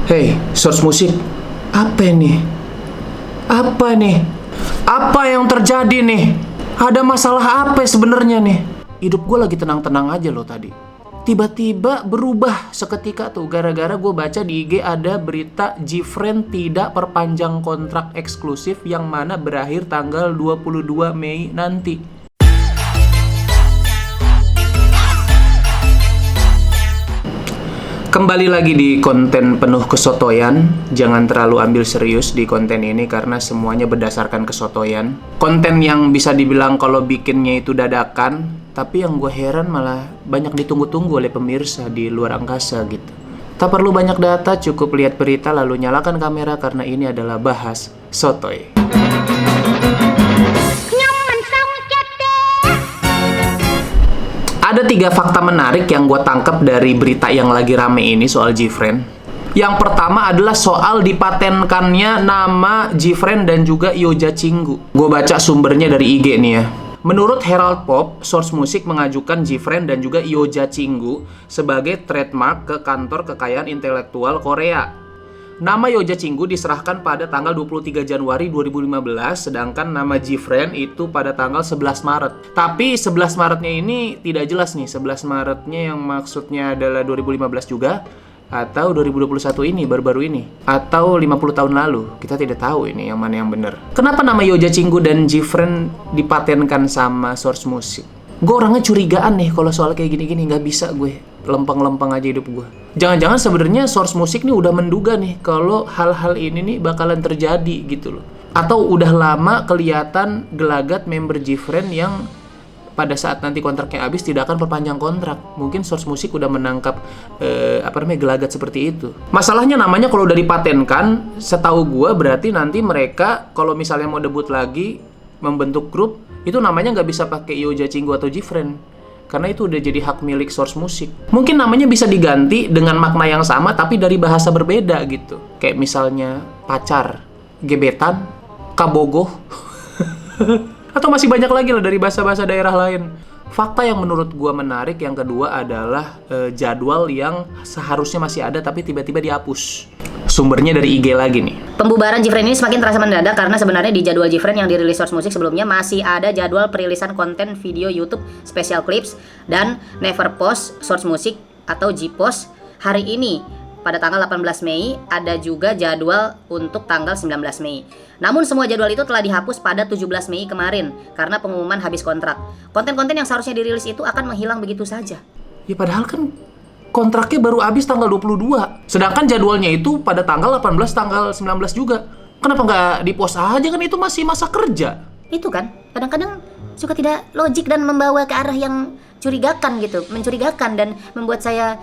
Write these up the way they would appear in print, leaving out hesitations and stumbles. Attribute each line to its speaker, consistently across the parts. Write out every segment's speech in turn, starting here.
Speaker 1: Hey, source musik. Apa ini? Apa nih? Apa yang terjadi nih? Ada masalah apa sebenarnya nih? Hidup gue lagi tenang-tenang aja loh tadi. Tiba-tiba berubah seketika tuh gara-gara gue baca di IG ada berita GFriend tidak perpanjang kontrak eksklusif yang mana berakhir tanggal 22 Mei nanti. Kembali lagi di konten penuh kesotoyan. Jangan terlalu ambil serius di konten ini karena semuanya berdasarkan kesotoyan. Konten yang bisa dibilang kalau bikinnya itu dadakan, tapi yang gue heran malah banyak ditunggu-tunggu oleh pemirsa di luar angkasa gitu. Tak perlu banyak data, cukup lihat berita lalu nyalakan kamera karena ini adalah bahas sotoy. Ada 3 fakta menarik yang gue tangkap dari berita yang lagi rame ini soal GFriend. Yang pertama adalah soal dipatenkannya nama GFriend dan juga Yoja Cinggu. Gue baca sumbernya dari IG nih ya. Menurut Herald Pop, source musik mengajukan GFriend dan juga Yoja Cinggu sebagai trademark ke kantor kekayaan intelektual Korea. Nama Yoja Cinggu diserahkan pada tanggal 23 Januari 2015, sedangkan nama GFriend itu pada tanggal 11 Maret. Tapi 11 Maretnya ini tidak jelas nih, 11 Maretnya yang maksudnya adalah 2015 juga, atau 2021 ini, baru-baru ini, atau 50 tahun lalu. Kita tidak tahu ini yang mana yang benar. Kenapa nama Yoja Cinggu dan GFriend dipatenkan sama source musik? Gue orangnya curigaan nih kalau soal kayak gini-gini, nggak bisa gue lempeng-lempeng aja hidup gue. Jangan-jangan sebenarnya source musik nih udah menduga nih kalau hal-hal ini nih bakalan terjadi gitu loh. Atau udah lama kelihatan gelagat member GFriend yang pada saat nanti kontraknya habis tidak akan perpanjang kontrak. Mungkin source musik udah menangkap gelagat seperti itu. Masalahnya namanya kalau udah dipatenkan, setahu gue berarti nanti mereka kalau misalnya mau debut lagi membentuk grup, itu namanya nggak bisa pakai Yoja Cinggu atau GFriend. Karena itu udah jadi hak milik source musik. Mungkin namanya bisa diganti dengan makna yang sama tapi dari bahasa berbeda gitu. Kayak misalnya pacar, gebetan, kabogoh. Atau masih banyak lagi lah dari bahasa-bahasa daerah lain. Fakta yang menurut gua menarik yang kedua adalah jadwal yang seharusnya masih ada tapi tiba-tiba dihapus. Sumbernya dari IG lagi nih.
Speaker 2: Pembubaran GFriend ini semakin terasa mendadak karena sebenarnya di jadwal GFriend yang dirilis source musik sebelumnya masih ada jadwal perilisan konten video YouTube special clips dan Never Post source musik atau G-Post hari ini. Pada tanggal 18 Mei ada juga jadwal untuk tanggal 19 Mei. Namun semua jadwal itu telah dihapus pada 17 Mei kemarin karena pengumuman habis kontrak. Konten-konten yang seharusnya dirilis itu akan menghilang begitu saja.
Speaker 1: Ya padahal kan kontraknya baru habis tanggal 22. Sedangkan jadwalnya itu pada tanggal 18, tanggal 19 juga. Kenapa nggak di-post aja, kan itu masih masa kerja?
Speaker 2: Itu kan kadang-kadang suka tidak logik dan membawa ke arah yang mencurigakan dan membuat saya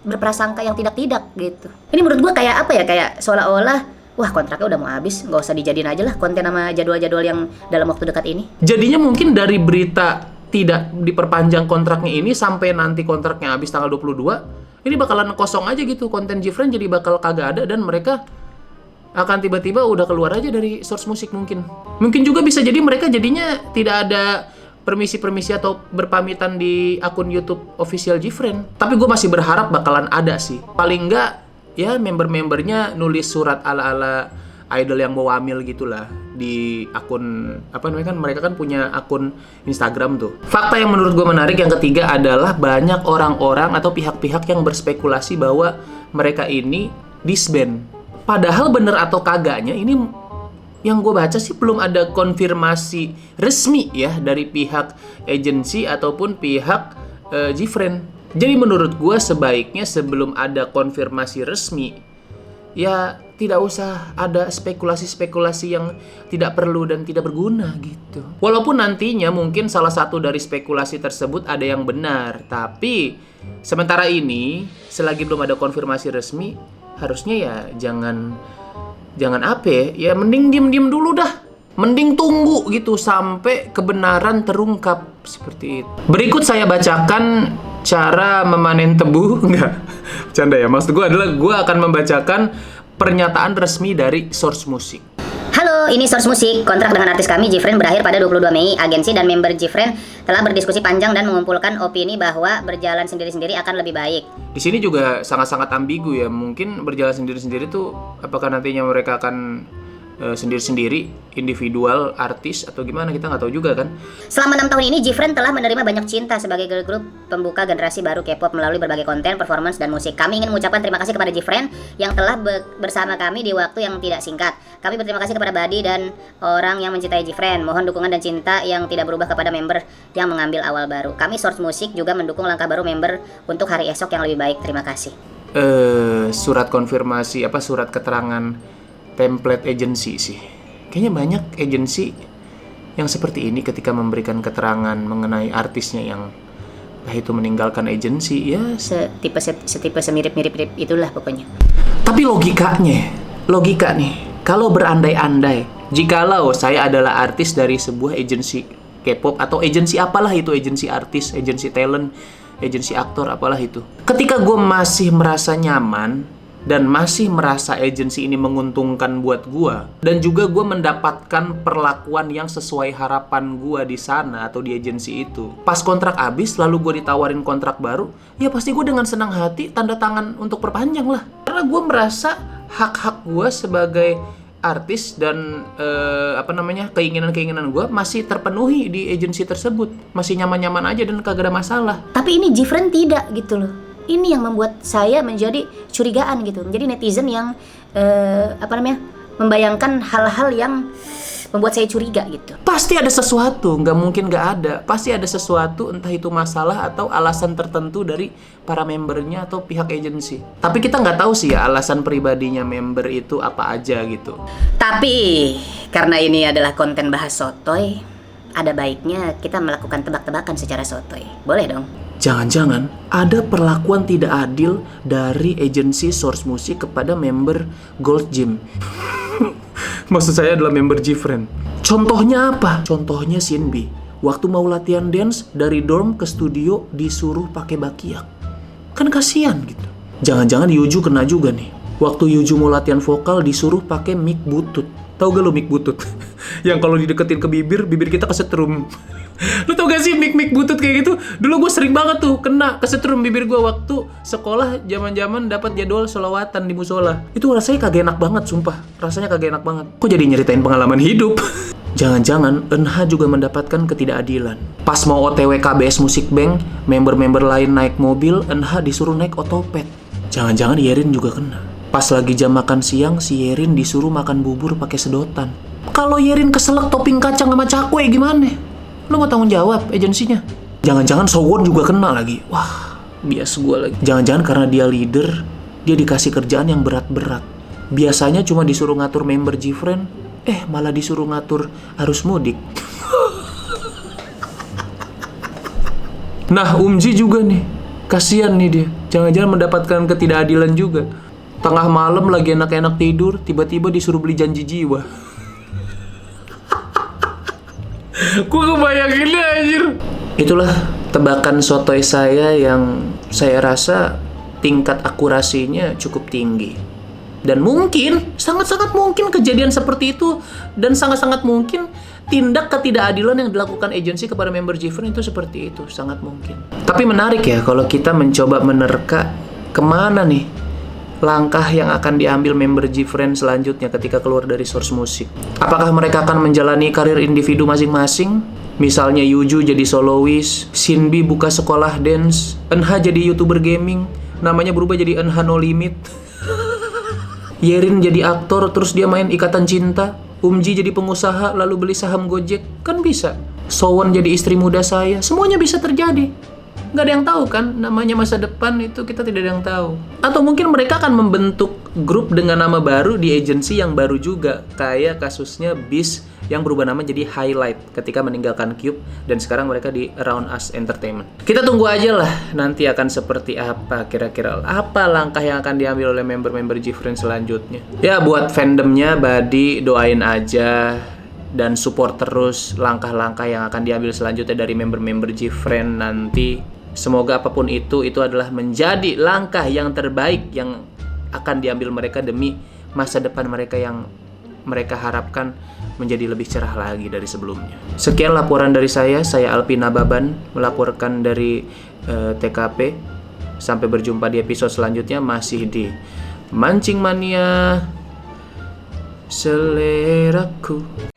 Speaker 2: berprasangka yang tidak-tidak gitu. Ini menurut gue kayak apa ya, kayak seolah-olah wah kontraknya udah mau habis, nggak usah dijadiin aja lah konten sama jadwal-jadwal yang dalam waktu dekat ini.
Speaker 1: Jadinya mungkin dari berita tidak diperpanjang kontraknya ini sampai nanti kontraknya habis tanggal 22, ini bakalan kosong aja gitu, konten GFriend jadi bakal kagak ada dan mereka akan tiba-tiba udah keluar aja dari source musik mungkin. Mungkin juga bisa jadi mereka jadinya tidak ada permisi atau berpamitan di akun YouTube official GFriend. Tapi gue masih berharap bakalan ada sih. Paling enggak ya member-membernya nulis surat ala-ala idol yang mau wamil gitulah di akun kan mereka kan punya akun Instagram tuh. Fakta yang menurut gue menarik yang ketiga adalah banyak orang-orang atau pihak-pihak yang berspekulasi bahwa mereka ini disband. Padahal bener atau kagaknya ini yang gue baca sih belum ada konfirmasi resmi ya dari pihak agensi ataupun pihak GFriend. Jadi menurut gue sebaiknya sebelum ada konfirmasi resmi ya tidak usah ada spekulasi-spekulasi yang tidak perlu dan tidak berguna gitu. Walaupun nantinya mungkin salah satu dari spekulasi tersebut ada yang benar, tapi sementara ini selagi belum ada konfirmasi resmi harusnya ya jangan mending diem dulu dah. Mending tunggu gitu sampai kebenaran terungkap seperti itu. Berikut saya bacakan cara memanen tebu. Enggak, bercanda ya. Maksud gue adalah gue akan membacakan pernyataan resmi dari source musik.
Speaker 2: Halo, Halo, ini Source Musik. Kontrak dengan artis kami, Jifren, berakhir pada 22 Mei. Agensi dan member Jifren telah berdiskusi panjang dan mengumpulkan opini bahwa berjalan sendiri-sendiri akan lebih baik.
Speaker 1: Di sini juga sangat-sangat ambigu ya. Mungkin berjalan sendiri-sendiri tuh apakah nantinya mereka akan sendiri-sendiri, individual artis atau gimana, kita nggak tahu juga kan.
Speaker 2: Selama 6 tahun ini, Jifren telah menerima banyak cinta sebagai girl group pembuka generasi baru K-pop melalui berbagai konten, performance, dan musik. Kami ingin mengucapkan terima kasih kepada Jifren yang telah bersama kami di waktu yang tidak singkat. Kami berterima kasih kepada Buddy dan orang yang mencintai Jifren. Mohon dukungan dan cinta yang tidak berubah kepada member yang mengambil awal baru. Kami Source Musik juga mendukung langkah baru member untuk hari esok yang lebih baik. Terima kasih.
Speaker 1: Surat konfirmasi surat keterangan template agency sih. Kayaknya banyak agensi yang seperti ini ketika memberikan keterangan mengenai artisnya yang entah itu meninggalkan agensi ya.
Speaker 2: Setipe semirip-mirip itulah pokoknya.
Speaker 1: Tapi logika nih, kalau berandai-andai, jikalau saya adalah artis dari sebuah agensi K-pop atau agensi apalah itu, agensi artis, agensi talent, agensi aktor, apalah itu. Ketika gue masih merasa nyaman dan masih merasa agensi ini menguntungkan buat gua, dan juga gua mendapatkan perlakuan yang sesuai harapan gua di sana atau di agensi itu. Pas kontrak habis lalu gua ditawarin kontrak baru, ya pasti gua dengan senang hati tanda tangan untuk perpanjang lah. Karena gua merasa hak-hak gua sebagai artis dan keinginan-keinginan gua masih terpenuhi di agensi tersebut. Masih nyaman-nyaman aja dan kagak ada masalah.
Speaker 2: Tapi ini Jifren tidak gitu loh. Ini yang membuat saya menjadi curigaan gitu, menjadi netizen yang membayangkan hal-hal yang membuat saya curiga gitu.
Speaker 1: Pasti ada sesuatu, nggak mungkin nggak ada. Pasti ada sesuatu, entah itu masalah atau alasan tertentu dari para membernya atau pihak agensi. Tapi kita nggak tahu sih ya alasan pribadinya member itu apa aja gitu.
Speaker 2: Tapi karena ini adalah konten bahas sotoy, ada baiknya kita melakukan tebak-tebakan secara sotoy. Boleh dong?
Speaker 1: Jangan-jangan ada perlakuan tidak adil dari agensi Source Musik kepada member Gold Gym. Maksud saya adalah member Jifren. Contohnya apa? Contohnya Shinbi. Waktu mau latihan dance dari dorm ke studio disuruh pakai bakiak. Kan kasihan gitu. Jangan-jangan Yuju kena juga nih. Waktu Yuju mau latihan vokal disuruh pakai mic butut. Tahu gak lo mic butut? Yang kalau dideketin ke bibir kita kesetrum. Lu tau gak sih mic butut kayak gitu? Dulu gue sering banget tuh kena kesetrum bibir gue waktu sekolah zaman dapat jadwal sholawatan di musola. Itu rasanya kagak enak banget, sumpah. Rasanya kagak enak banget. Kok jadi nyeritain pengalaman hidup? Jangan-jangan NH juga mendapatkan ketidakadilan. Pas mau OTW KBS Musik Bank, member-member lain naik mobil, NH disuruh naik otopet. Jangan-jangan Yerin juga kena. Pas lagi jam makan siang, si Yerin disuruh makan bubur pakai sedotan. Kalau Yerin keselak topping kacang sama cakwe gimana? Lo mau tanggung jawab agensinya? Jangan-jangan Sowon juga kena lagi. Wah, bias gue lagi. Jangan-jangan karena dia leader, dia dikasih kerjaan yang berat-berat. Biasanya cuma disuruh ngatur member Jifren, malah disuruh ngatur arus mudik. Nah, Umji juga nih. Kasian nih dia. Jangan-jangan mendapatkan ketidakadilan juga. Tengah malam lagi enak-enak tidur, tiba-tiba disuruh beli janji jiwa. Gue kebayanginnya anjir. Itulah tebakan sotoy saya yang saya rasa tingkat akurasinya cukup tinggi. Dan mungkin, sangat-sangat mungkin kejadian seperti itu. Dan sangat-sangat mungkin tindak ketidakadilan yang dilakukan agensi kepada member Jifren itu seperti itu. Sangat mungkin. Tapi menarik ya kalau kita mencoba menerka kemana nih langkah yang akan diambil member Jifren selanjutnya ketika keluar dari Source Musik. Apakah mereka akan menjalani karir individu masing-masing? Misalnya Yuju jadi solois, Shinbi buka sekolah dance, NH jadi YouTuber gaming, namanya berubah jadi NH No Limit. Yerin jadi aktor terus dia main Ikatan Cinta, Umji jadi pengusaha lalu beli saham Gojek, kan bisa. Sowon jadi istri muda saya, semuanya bisa terjadi. Nggak ada yang tahu kan, namanya masa depan itu kita tidak ada yang tahu. Atau mungkin mereka akan membentuk grup dengan nama baru di agensi yang baru juga. Kayak kasusnya Beast yang berubah nama jadi Highlight ketika meninggalkan Cube dan sekarang mereka di Around Us Entertainment. Kita tunggu aja lah nanti akan seperti apa kira-kira. Apa langkah yang akan diambil oleh member-member Jifren selanjutnya. Ya buat fandomnya Buddy doain aja dan support terus langkah-langkah yang akan diambil selanjutnya dari member-member Jifren nanti. Semoga apapun itu adalah menjadi langkah yang terbaik yang akan diambil mereka demi masa depan mereka yang mereka harapkan menjadi lebih cerah lagi dari sebelumnya. Sekian laporan dari saya Alpina Baban melaporkan dari TKP. Sampai berjumpa di episode selanjutnya masih di Mancing Mania Seleraku.